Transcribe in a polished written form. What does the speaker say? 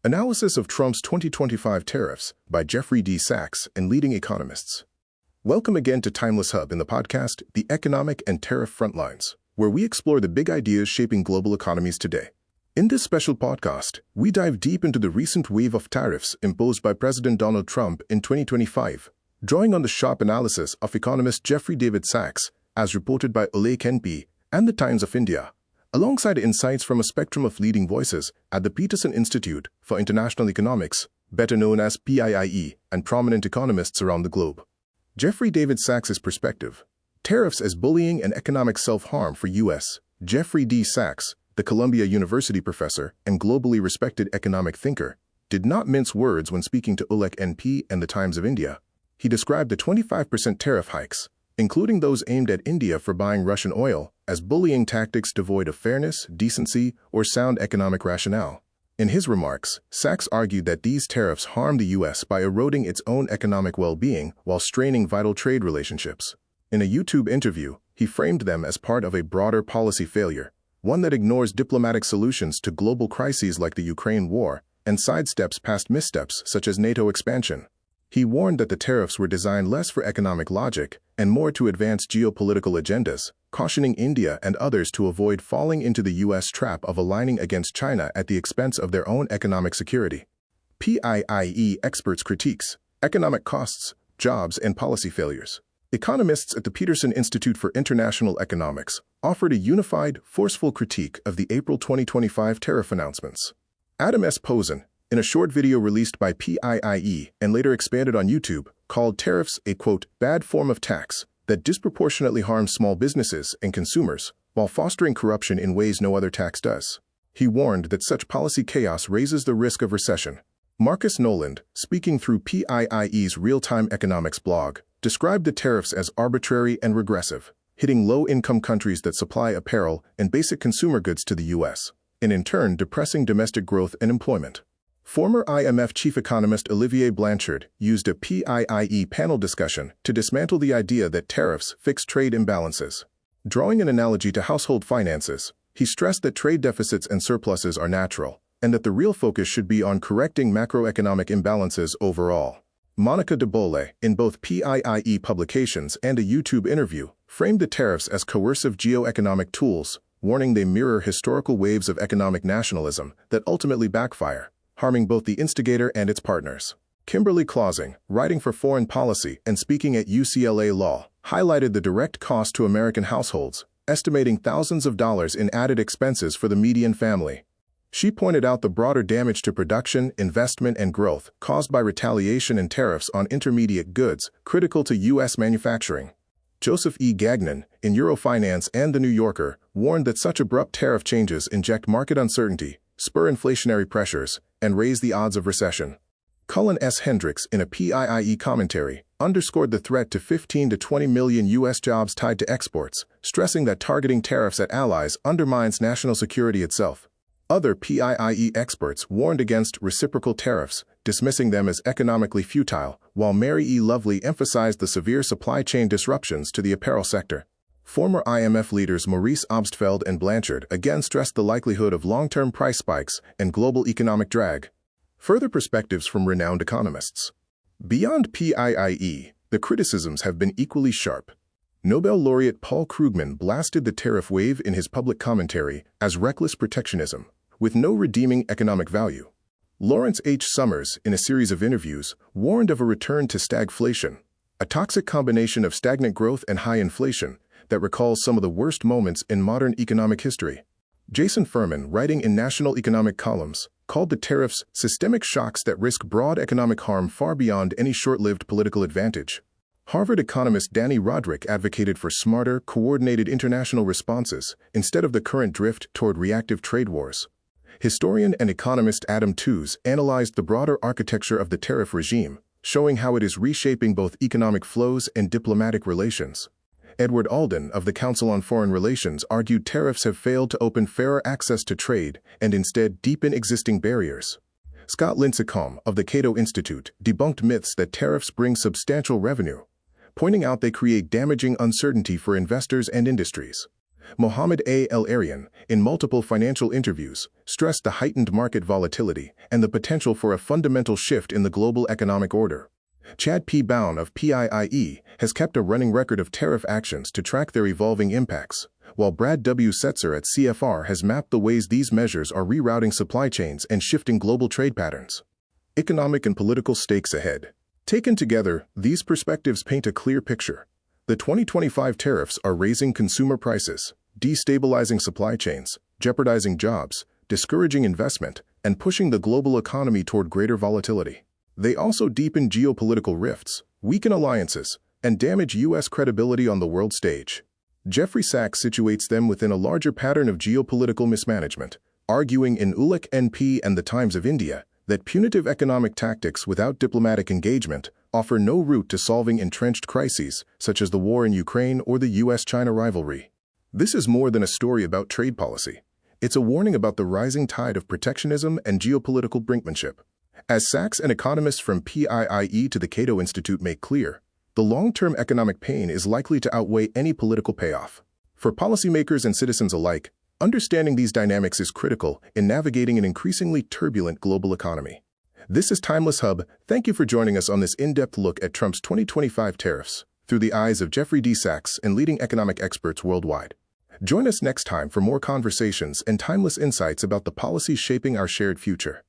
Analysis of Trump's 2025 Tariffs by Jeffrey Sachs and leading economists. Welcome again to Timeless Hub in the podcast, The Economic and Tariff Frontlines, where we explore the big ideas shaping global economies today. In this special podcast, we dive deep into the recent wave of tariffs imposed by President Donald Trump in 2025, drawing on the sharp analysis of economist Jeffrey Sachs, as reported by Olivier Blanchard and the Times of India, alongside insights from a spectrum of leading voices at the Peterson Institute for International Economics, better known as PIIE, and prominent economists around the globe. Jeffrey Sachs's perspective. Tariffs as bullying and economic self-harm for U.S. Jeffrey Sachs, the Columbia University professor and globally respected economic thinker, did not mince words when speaking to Olivier Blanchard and the Times of India. He described the 25% tariff hikes, including those aimed at India for buying Russian oil, as bullying tactics devoid of fairness, decency, or sound economic rationale. In his remarks, Sachs argued that these tariffs harm the U.S. by eroding its own economic well-being while straining vital trade relationships. In a YouTube interview, he framed them as part of a broader policy failure, one that ignores diplomatic solutions to global crises like the Ukraine war and sidesteps past missteps such as NATO expansion. He warned that the tariffs were designed less for economic logic and more to advance geopolitical agendas, cautioning India and others to avoid falling into the U.S. trap of aligning against China at the expense of their own economic security. PIIE experts critiques economic costs, jobs, and policy failures. Economists at the Peterson Institute for International Economics offered a unified, forceful critique of the April 2025 tariff announcements. Adam S. Posen, in a short video released by PIIE and later expanded on YouTube, called tariffs a, quote, bad form of tax that disproportionately harms small businesses and consumers while fostering corruption in ways no other tax does. He warned that such policy chaos raises the risk of recession. Marcus Noland, speaking through PIIE's Real-Time Economics blog, described the tariffs as arbitrary and regressive, hitting low-income countries that supply apparel and basic consumer goods to the U.S., and in turn depressing domestic growth and employment. Former IMF chief economist Olivier Blanchard used a PIIE panel discussion to dismantle the idea that tariffs fix trade imbalances. Drawing an analogy to household finances, he stressed that trade deficits and surpluses are natural, and that the real focus should be on correcting macroeconomic imbalances overall. Monica de Bolle, in both PIIE publications and a YouTube interview, framed the tariffs as coercive geoeconomic tools, warning they mirror historical waves of economic nationalism that ultimately backfire, harming both the instigator and its partners. Kimberly Clausing, writing for Foreign Policy and speaking at UCLA Law, highlighted the direct cost to American households, estimating thousands of dollars in added expenses for the median family. She pointed out the broader damage to production, investment, and growth caused by retaliation and tariffs on intermediate goods critical to U.S. manufacturing. Joseph E. Gagnon, in Eurofinance and The New Yorker, warned that such abrupt tariff changes inject market uncertainty, spur inflationary pressures, and raise the odds of recession. Cullen S. Hendricks, in a PIIE commentary, underscored the threat to 15 to 20 million U.S. jobs tied to exports, stressing that targeting tariffs at allies undermines national security itself. Other PIIE experts warned against reciprocal tariffs, dismissing them as economically futile, while Mary E. Lovely emphasized the severe supply chain disruptions to the apparel sector. Former IMF leaders Maurice Obstfeld and Blanchard again stressed the likelihood of long-term price spikes and global economic drag. Further perspectives from renowned economists. Beyond PIIE, the criticisms have been equally sharp. Nobel laureate Paul Krugman blasted the tariff wave in his public commentary as reckless protectionism, with no redeeming economic value. Lawrence H. Summers, in a series of interviews, warned of a return to stagflation, a toxic combination of stagnant growth and high inflation that recalls some of the worst moments in modern economic history. Jason Furman, writing in national economic columns, called the tariffs systemic shocks that risk broad economic harm far beyond any short-lived political advantage. Harvard economist Danny Roderick advocated for smarter, coordinated international responses instead of the current drift toward reactive trade wars. Historian and economist Adam Tooze analyzed the broader architecture of the tariff regime, showing how it is reshaping both economic flows and diplomatic relations. Edward Alden of the Council on Foreign Relations argued tariffs have failed to open fairer access to trade and instead deepen existing barriers. Scott Lincecum of the Cato Institute debunked myths that tariffs bring substantial revenue, pointing out they create damaging uncertainty for investors and industries. Mohammed El-Arian, in multiple financial interviews, stressed the heightened market volatility and the potential for a fundamental shift in the global economic order. Chad P. Bown of PIIE has kept a running record of tariff actions to track their evolving impacts, while Brad W. Setzer at CFR has mapped the ways these measures are rerouting supply chains and shifting global trade patterns. Economic and political stakes ahead. Taken together, these perspectives paint a clear picture. The 2025 tariffs are raising consumer prices, destabilizing supply chains, jeopardizing jobs, discouraging investment, and pushing the global economy toward greater volatility. They also deepen geopolitical rifts, weaken alliances, and damage U.S. credibility on the world stage. Jeffrey Sachs situates them within a larger pattern of geopolitical mismanagement, arguing in ULIC NP and the Times of India that punitive economic tactics without diplomatic engagement offer no route to solving entrenched crises such as the war in Ukraine or the U.S. China rivalry. This is more than a story about trade policy. It's a warning about the rising tide of protectionism and geopolitical brinkmanship. As Sachs and economists from PIIE to the Cato Institute make clear, the long-term economic pain is likely to outweigh any political payoff. For policymakers and citizens alike, understanding these dynamics is critical in navigating an increasingly turbulent global economy. This is Timeless Hub. Thank you for joining us on this in-depth look at Trump's 2025 tariffs through the eyes of Jeffrey D. Sachs and leading economic experts worldwide. Join us next time for more conversations and timeless insights about the policies shaping our shared future.